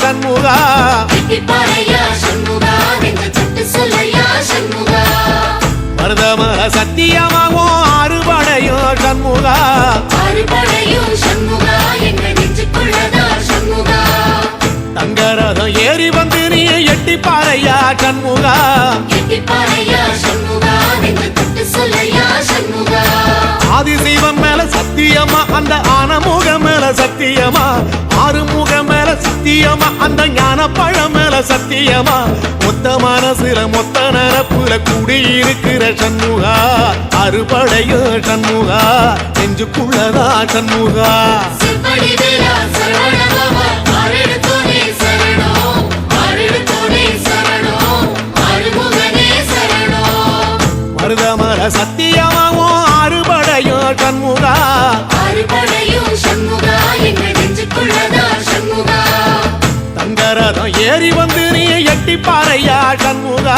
சண்முகா மருதமர சத்தியமாகும் அறுபடையும் சண்முகா தங்கரதம் ஏறி வந்து நீ எட்டி பாறையா சண்முகா ஆதிசைவம் மேல சத்தியமா அந்த ஆனமுக மேல சத்தியமா ஆறுமுக மேல சத்தியமா அந்த ஞான பழம் மேல சத்தியமா மொத்த மனசுல மொத்த நரப்புல கூடியிருக்கிற சண்முகா அறுபடையோ சண்முகா நெஞ்சுக்குள்ளதா சண்முகா மருதமர சத்தியமாவும் அறுபடையோ சண்முகா தங்கரதம் ஏறி வந்து நீ எட்டி பாறையா சண்முகா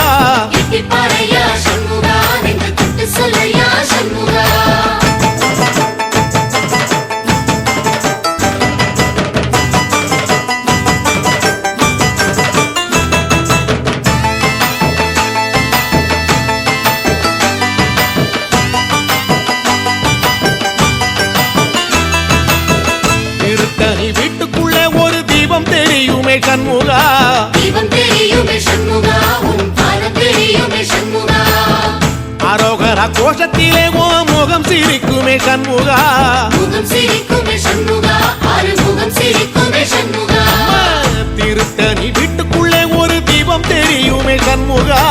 திருத்தணி வீட்டுக்குள்ள ஒரு தீபம் தெரியுமே சண்முகா அரோகரா கோஷத்திலே ஓ முகம் சிரிக்குமே சண்முகா திருத்தணி வீட்டுக்குள்ளே ஒரு தீபம் தெரியுமே சண்முகா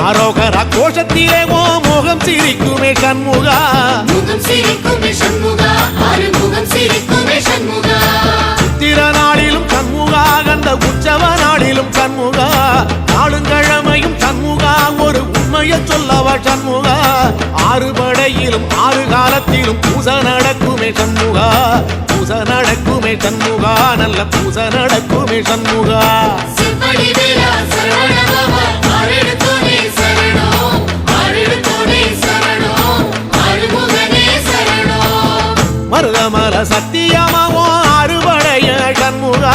அரோகரா கோஷத்திலே ஓ முகம் சிரிக்குமே சண்முகா சித்திர நாளிலும் சண்முகா கந்த உற்சவ நாளிலும் சண்முகா நாளுங்கிழமையும் சண்முகா ஒரு உண்மையை சொல்லவா சண்முகா ஆறுபடையிலும் ஆறு காலத்திலும் பூச நடக்குமே சண்முகா பூச நடக்குமே சண்முகா நல்ல பூச நடக்குமே சண்முகா மருதமர சத்தியமாவோ அறுபடைய சண்முகா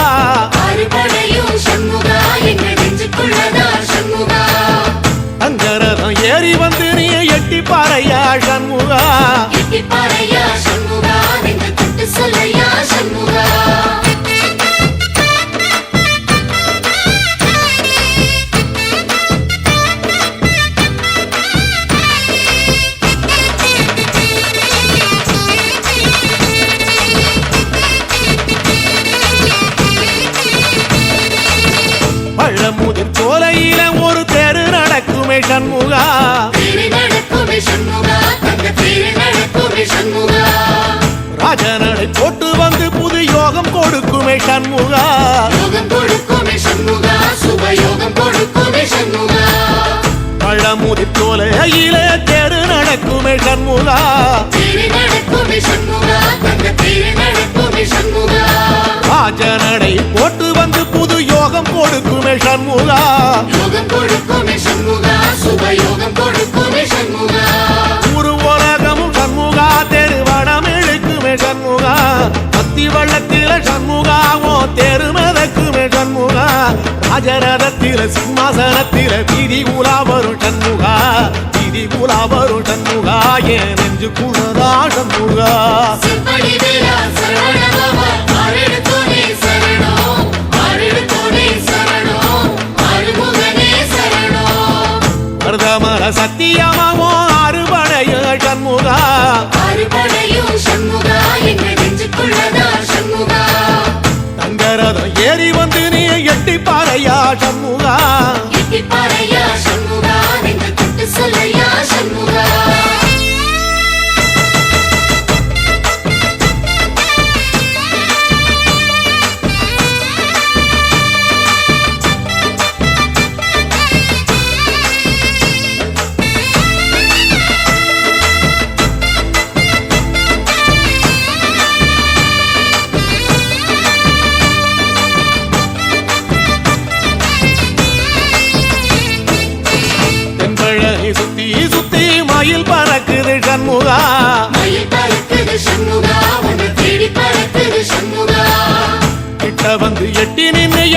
தங்கரதம் ஏறி வந்து நீ எட்டி பாறையா சண்முகா பழமுதிர் சோலையில ஒரு தெரு நடக்குமே சண்முகா ராஜனடை போட்டு வந்து புது யோகம் கொடுக்குமே சண்முகா பழமுதிர் சோலையில தெரு நடக்குமே சண்முகா ராஜனடை போட்டு வந்து புது யோகம் கொடுக்குமே சண்முகா ஒரு உலகமும் சண்முகா தெருவடம் இழுக்குமே சண்முகா பத்தி வள்ளத்தில சண்முகாவோ தெரு மிதக்குமே சண்முகா ராஜரதத்தில சிம்மாசனத்தில வீதி உலா வரும் சண்முகா வீதி உலா வரும் சண்முகா ஏன் நெஞ்சு குளதா சண்முகா மருதமர சத்தியமாவோ அறுபடைய சண்முகா தங்கரதம் ஏறி வந்து நீ எட்டி பாறையா சண்முகா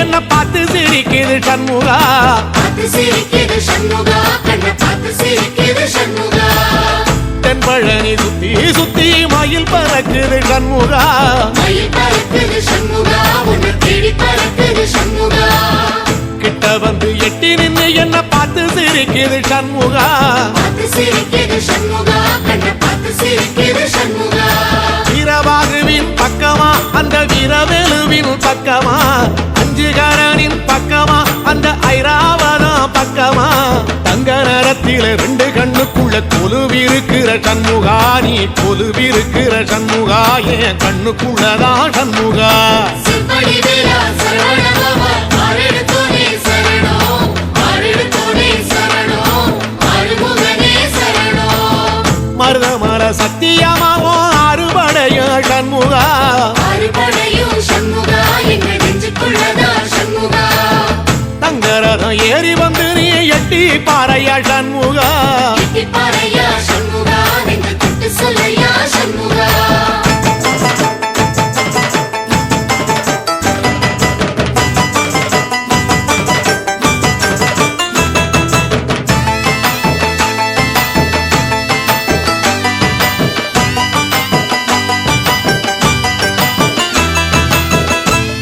என்ன பார்த்து சிரிக்குது சண்முகா தென்பழனி சுத்தி சுத்தி மயில் பறக்குது சண்முகா கிட்ட வந்து எட்டி நின்னு என்ன பார்த்து சிரிக்குது சண்முகா வீரபாகுவின் பக்கமா அந்த வீரவேலுவின் பக்கமா அஞ்சுகரனின் பக்கமா அந்த ஐராவதம் பக்கமா தங்க நேரத்தில ரெண்டு கண்ணுக்குள்ள கொலுவிருக்கிற சண்முகா நீ கொலுவிருக்கிற சண்முகா என் கண்ணுக்குள்ளதான் சண்முகா மருதமர சத்தியமாவோ அறுபடைய சண்முகா தங்கரதம் ஏறி வந்து நீ எட்டி பாறையா சண்முகா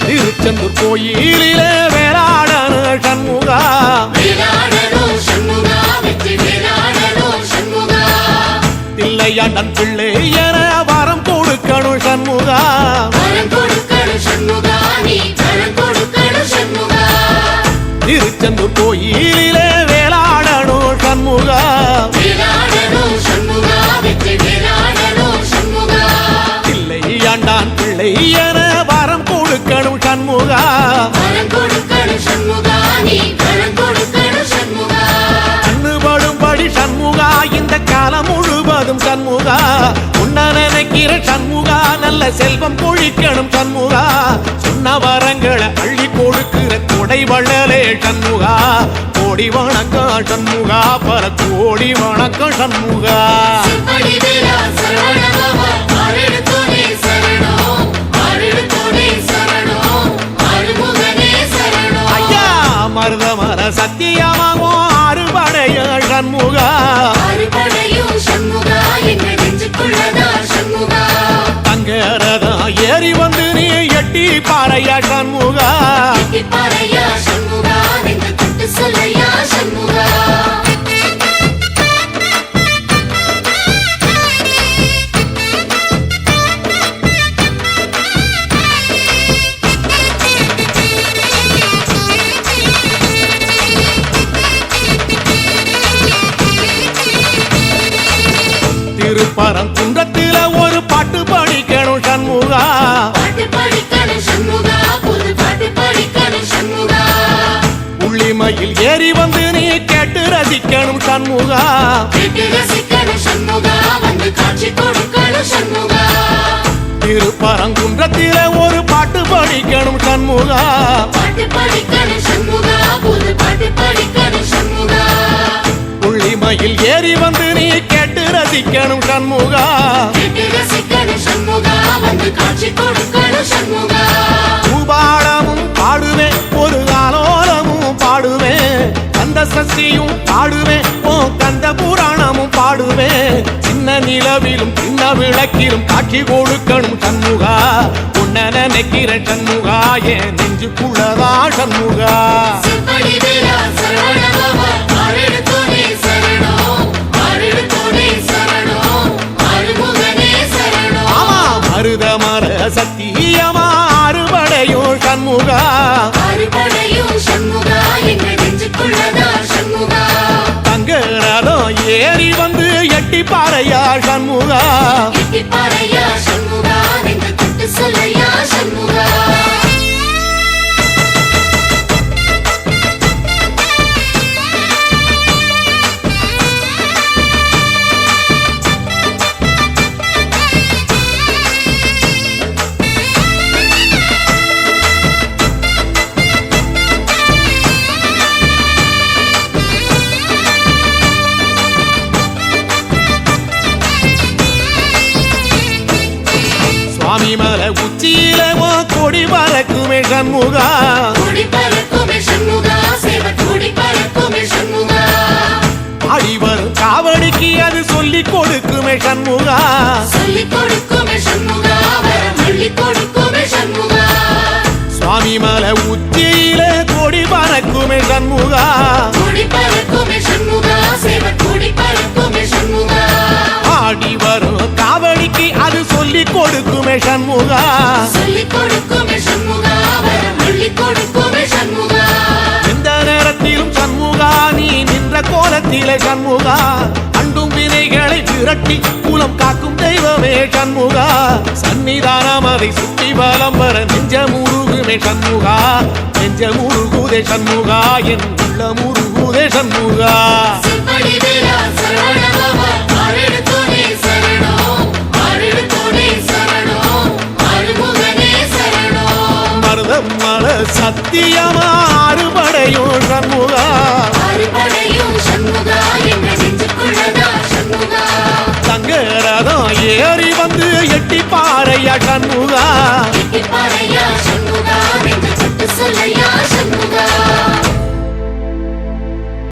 திருச்செந்தூர் கோயிலிலே வேளாடன சண்முகா தில்லையாண்டன் பிள்ளை என வரம் கொடுக்கணும் சண்முகா திருச்செந்தூர் கோயிலிலே வேளாடணும் சண்முகா தில்லையாண்டான் பிள்ளை என வரம் கொடுக்கணும் சண்முகா கண்ணுபடும்படி சண்முகா இந்த காலம் முழுவதும் சண்முகா உன்ன நினைக்கிற சண்முகா நல்ல செல்வம் பொழிக்கணும் சண்முகா சொன்ன வரங்களை அள்ளி கொடுக்கிற கொடை வள்ளலே சண்முகா கோடி வணக்கம் சண்முகா பல கோடி வணக்கம் சண்முகா மருதமர சத்தியமாவோ அறுபடைய சண்முகா தங்கரதம் ஏறி வந்து நீ எட்டி பாறையா சண்முகா திருப்பரங்குன்றத்தில ஒரு பாட்டு படிக்கணும் சண்முகா உள்ளிமையில் ஏறி வந்து நீ கேட்டு ரசிக்கணும் சண்முகா திருப்பரங்குன்றத்தில ஒரு பாட்டு படிக்கணும் சண்முகா உள்ளிமையில் ஏறி வந்து நீ கேட்டு ரசிக்கணும் சண்முகா பூபாளமும் பாடுவேன் ஒரு ஆலோலமும் பாடுவேன் கந்த சஷ்டியும் பாடுவேன் ஓ கந்த புராணமும் பாடுவேன் சின்ன நிலவிலும் சின்ன விளக்கிலும் காட்சி கொடுக்கணும் சண்முகா உன்ன நினைக்கிற சண்முகா என் நெஞ்சுக்குள்ளதா சண்முகா மருதமர சத்தியமா அறுபடையோ சண்முகா தங்கரதம் ஏறி வந்து எட்டி பாறையா சண்முகா சுவாமி மலை உச்சியில கொடி பறக்குமே சண்முகா சுவாமிமலை உச்சியிலே கொடி பறக்குமே சண்முகா கொடி பறக்குமே சண்முகா சேவல் கொடி பறக்குமே சண்முகா ஆடி வரும் காவடிக்கு அது சொல்லிக் கொடுக்குமே சண்முகா சொல்லிக் கொடுக்குமே சண்முகா வரம் அள்ளிக் கொடுக்குமே சண்முகா எந்த நேரத்திலும் சண்முகா நீ நின்ற கோலத்திலே சண்முகா அண்டும் வினைகளை விரட்டி குலம் காக்கும் தெய்வமே சண்முகா சன்னிதானம் அதை சுற்றி பலம் வர நெஞ்சமுருகுமே சண்முகா நெஞ்சமுருகுதே சண்முகா என் உள்ளமுருகுதே சண்முகா செம்படி வேலா சரவணபவா ஆரெடுத்தோனே சரணம் ஆரெடுத்தோனே சரணம் ஆறுமுகனே சரணம் மருதம் மல சத்தியமா அறுபடையும் சண்முகா அறுபடையும் சண்முகா என்ற நெஞ்சுக்குள்ளதா சண்முகா தங்கரதம் ஏறி வந்து எட்டி பாறையா சண்முகா எட்டிப்பாறையா சண்முகா நெஞ்சு தொட்டு சொல்லையா சண்முகா